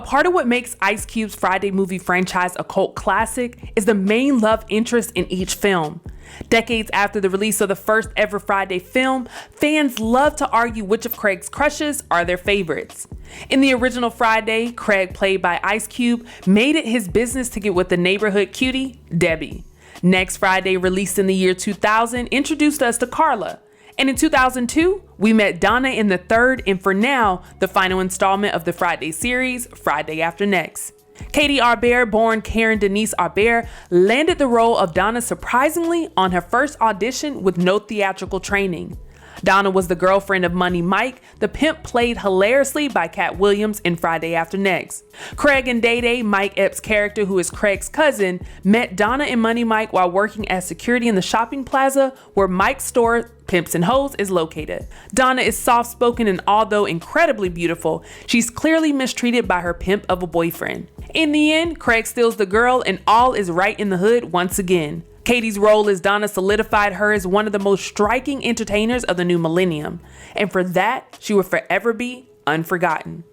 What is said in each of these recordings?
A part of what makes Ice Cube's Friday movie franchise a cult classic is the main love interest in each film. Decades after the release of the first ever Friday film, fans love to argue which of Craig's crushes are their favorites. In the original Friday, Craig, played by Ice Cube, made it his business to get with the neighborhood cutie, Debbie. Next Friday, released in the year 2000, introduced us to Carla. And in 2002, we met Donna in the third and for now, the final installment of the Friday series, Friday After Next. Katie Arbert, born Karen Denise Arbert, landed the role of Donna surprisingly on her first audition with no theatrical training. Donna was the girlfriend of Money Mike, the pimp played hilariously by Cat Williams in Friday After Next. Craig and Day Day, Mike Epps' character who is Craig's cousin, met Donna and Money Mike while working as security in the shopping plaza where Mike's store, Pimps and Hoes, is located. Donna is soft-spoken and although incredibly beautiful, she's clearly mistreated by her pimp of a boyfriend. In the end, Craig steals the girl and all is right in the hood once again. Katie's role as Donna solidified her as one of the most striking entertainers of the new millennium, and for that, she will forever be unforgotten.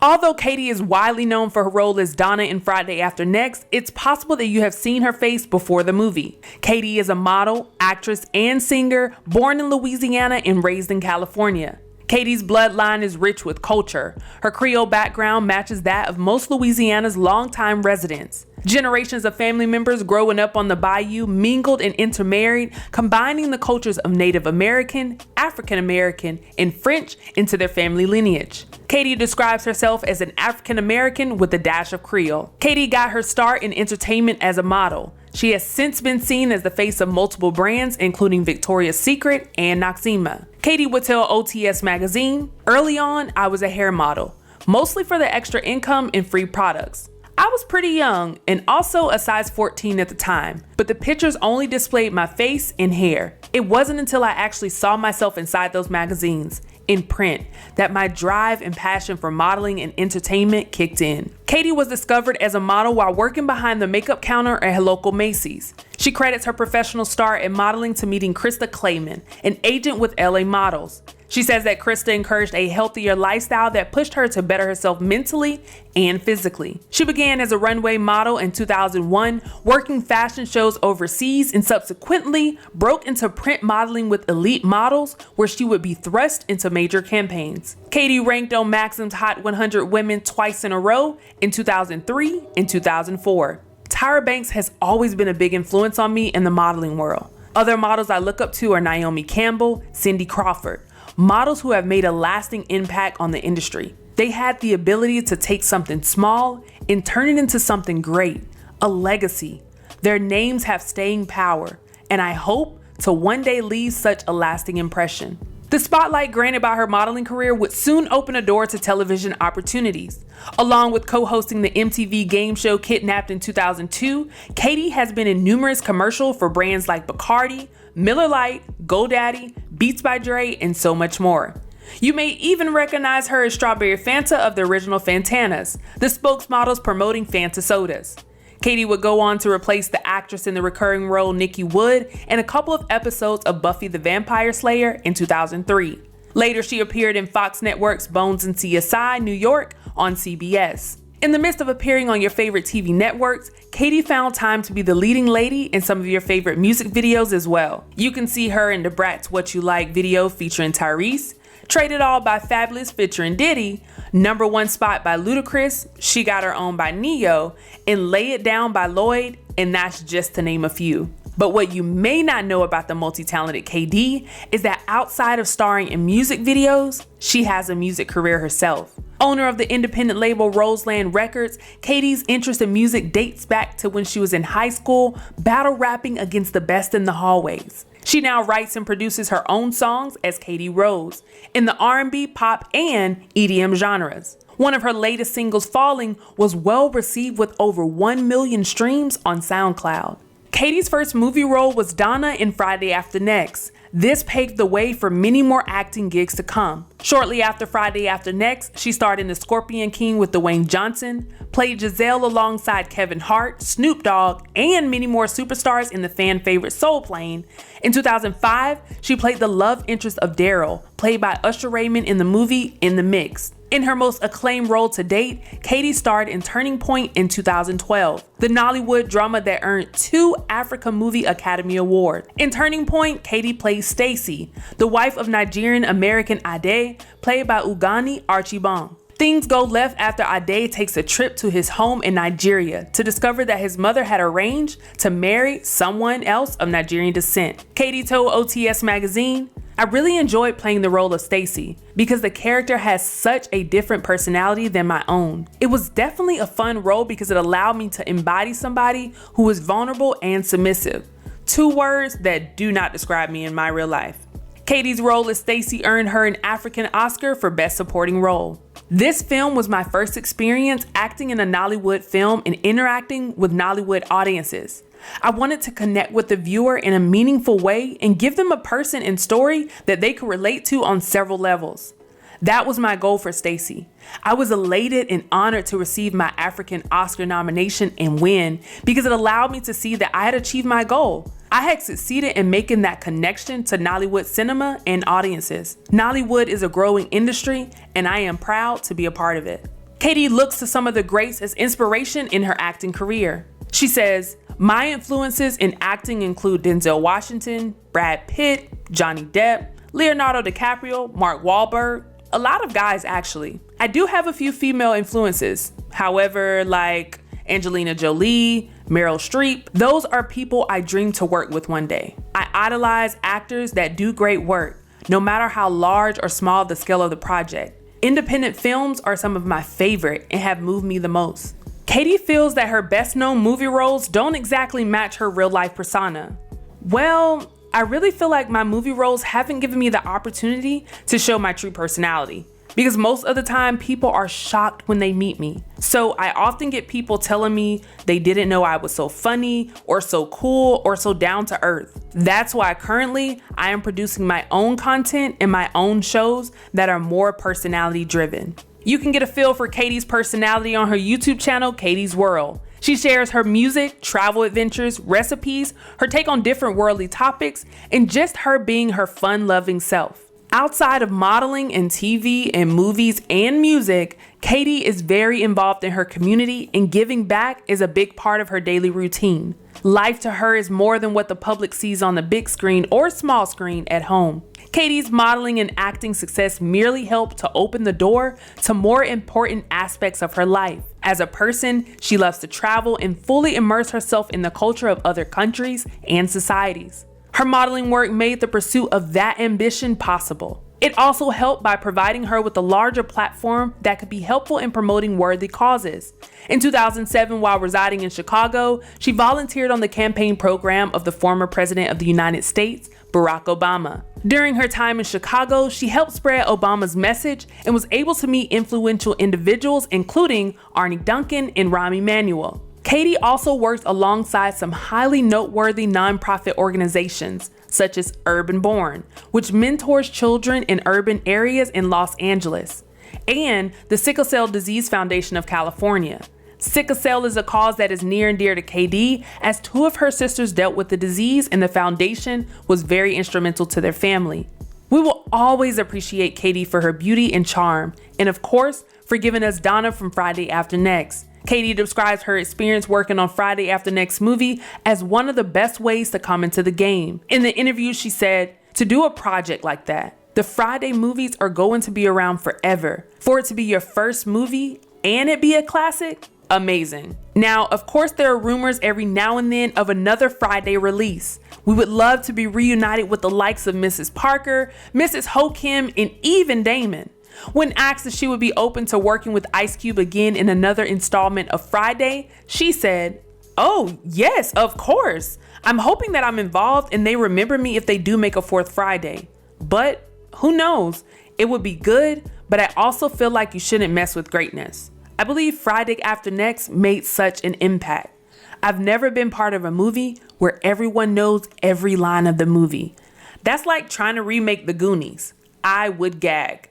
Although Katie is widely known for her role as Donna in Friday After Next, it's possible that you have seen her face before the movie. Katie is a model, actress, and singer born in Louisiana and raised in California. Katie's bloodline is rich with culture. Her Creole background matches that of most Louisiana's longtime residents. Generations of family members growing up on the bayou mingled and intermarried, combining the cultures of Native American, African American, and French into their family lineage. Katie describes herself as an African American with a dash of Creole. Katie got her start in entertainment as a model. She has since been seen as the face of multiple brands, including Victoria's Secret and Noxzema. Katie would tell OTS magazine, "Early on, I was a hair model, mostly for the extra income and free products. I was pretty young and also a size 14 at the time, but the pictures only displayed my face and hair. It wasn't until I actually saw myself inside those magazines, in print, that my drive and passion for modeling and entertainment kicked in." Katie was discovered as a model while working behind the makeup counter at her local Macy's. She credits her professional start in modeling to meeting Krista Clayman, an agent with LA Models. She says that Krista encouraged a healthier lifestyle that pushed her to better herself mentally and physically. She began as a runway model in 2001, working fashion shows overseas, and subsequently broke into print modeling with elite models, where she would be thrust into major campaigns. Katie ranked on Maxim's Hot 100 Women twice in a row in 2003 and 2004. Tyra Banks has always been a big influence on me in the modeling world. Other models I look up to are Naomi Campbell, Cindy Crawford. Models who have made a lasting impact on the industry. They had the ability to take something small and turn it into something great, a legacy. Their names have staying power, and I hope to one day leave such a lasting impression. The spotlight granted by her modeling career would soon open a door to television opportunities. Along with co-hosting the MTV game show Kidnapped in 2002, Katie has been in numerous commercials for brands like Bacardi, Miller Lite, GoDaddy, Beats by Dre, and so much more. You may even recognize her as Strawberry Fanta of the original Fantanas, the spokesmodels promoting Fanta sodas. Katie would go on to replace the actress in the recurring role Nikki Wood in a couple of episodes of Buffy the Vampire Slayer in 2003. Later, she appeared in Fox Network's Bones and CSI New York on CBS. In the midst of appearing on your favorite TV networks, Katie found time to be the leading lady in some of your favorite music videos as well. You can see her in the Bratz What You Like video featuring Tyrese, Trade It All by Fabulous featuring Diddy, Number One Spot by Ludacris, She Got Her Own by Neo, and Lay It Down by Lloyd, and that's just to name a few. But what you may not know about the multi-talented KD is that outside of starring in music videos, she has a music career herself. Owner of the independent label Roseland Records, Katie's interest in music dates back to when she was in high school, battle rapping against the best in the hallways. She now writes and produces her own songs as Katie Rose in the R&B, pop, and EDM genres. One of her latest singles, Falling, was well received with over 1 million streams on SoundCloud. Katie's first movie role was Donna in Friday After Next. This paved the way for many more acting gigs to come. Shortly after Friday After Next, she starred in The Scorpion King with Dwayne Johnson, played Giselle alongside Kevin Hart, Snoop Dogg, and many more superstars in the fan favorite Soul Plane. In 2005, she played the love interest of Daryl, played by Usher Raymond in the movie In the Mix. In her most acclaimed role to date, Katie starred in Turning Point in 2012, the Nollywood drama that earned 2 Africa Movie Academy Awards. In Turning Point, Katie plays Stacy, the wife of Nigerian-American Ade, played by Ugani Archibong. Things go left after Ade takes a trip to his home in Nigeria to discover that his mother had arranged to marry someone else of Nigerian descent. Katie told OTS Magazine, "I really enjoyed playing the role of Stacy because the character has such a different personality than my own. It was definitely a fun role because it allowed me to embody somebody who is vulnerable and submissive. 2 words that do not describe me in my real life." Katie's role as Stacy earned her an African Oscar for Best Supporting Role. This film was my first experience acting in a Nollywood film and interacting with Nollywood audiences. I wanted to connect with the viewer in a meaningful way and give them a person and story that they could relate to on several levels. That was my goal for Stacy. I was elated and honored to receive my African Oscar nomination and win because it allowed me to see that I had achieved my goal. I had succeeded in making that connection to Nollywood cinema and audiences. Nollywood is a growing industry, and I am proud to be a part of it. Katie looks to some of the greats as inspiration in her acting career. She says, "My influences in acting include Denzel Washington, Brad Pitt, Johnny Depp, Leonardo DiCaprio, Mark Wahlberg, a lot of guys actually. I do have a few female influences, however, like Angelina Jolie, Meryl Streep, those are people I dream to work with one day. I idolize actors that do great work, no matter how large or small the scale of the project. Independent films are some of my favorite and have moved me the most." Katie feels that her best known movie roles don't exactly match her real life persona. "Well, I really feel like my movie roles haven't given me the opportunity to show my true personality. Because most of the time people are shocked when they meet me. So I often get people telling me they didn't know I was so funny or so cool or so down to earth. That's why currently I am producing my own content and my own shows that are more personality driven." You can get a feel for Katie's personality on her YouTube channel, Katie's World. She shares her music, travel adventures, recipes, her take on different worldly topics, and just her being her fun-loving self. Outside of modeling and TV and movies and music, Katie is very involved in her community, and giving back is a big part of her daily routine. Life to her is more than what the public sees on the big screen or small screen at home. Katie's modeling and acting success merely helped to open the door to more important aspects of her life. As a person, she loves to travel and fully immerse herself in the culture of other countries and societies. Her modeling work made the pursuit of that ambition possible. It also helped by providing her with a larger platform that could be helpful in promoting worthy causes. In 2007, while residing in Chicago, she volunteered on the campaign program of the former President of the United States, Barack Obama. During her time in Chicago, she helped spread Obama's message and was able to meet influential individuals, including Arne Duncan and Rahm Emanuel. Katie also works alongside some highly noteworthy nonprofit organizations, such as Urban Born, which mentors children in urban areas in Los Angeles, and the Sickle Cell Disease Foundation of California. Sickle cell is a cause that is near and dear to KD, as 2 of her sisters dealt with the disease, and the foundation was very instrumental to their family. We will always appreciate Katie for her beauty and charm, and of course, for giving us Donna from Friday After Next. Katie describes her experience working on Friday After Next movie as one of the best ways to come into the game. In the interview, she said, "To do a project like that, the Friday movies are going to be around forever. For it to be your first movie and it be a classic, amazing." Now, of course, there are rumors every now and then of another Friday release. We would love to be reunited with the likes of Mrs. Parker, Mrs. Ho Kim, and even Damon. When asked if she would be open to working with Ice Cube again in another installment of Friday, she said, "Oh, yes, of course. I'm hoping that I'm involved and they remember me if they do make a 4th Friday. But who knows? It would be good, but I also feel like you shouldn't mess with greatness." I believe Friday After Next made such an impact. I've never been part of a movie where everyone knows every line of the movie. That's like trying to remake The Goonies. I would gag.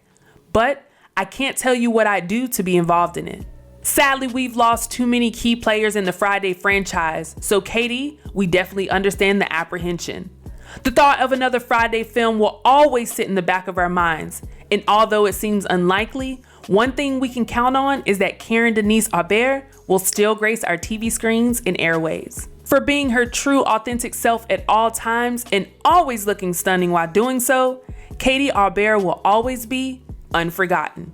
But I can't tell you what I'd do to be involved in it. Sadly, we've lost too many key players in the Friday franchise, so Katie, we definitely understand the apprehension. The thought of another Friday film will always sit in the back of our minds, and although it seems unlikely, One thing we can count on is that Karen Denise Aubert will still grace our TV screens and airwaves. For being her true, authentic self at all times and always looking stunning while doing so, Katie Aubert will always be unforgotten.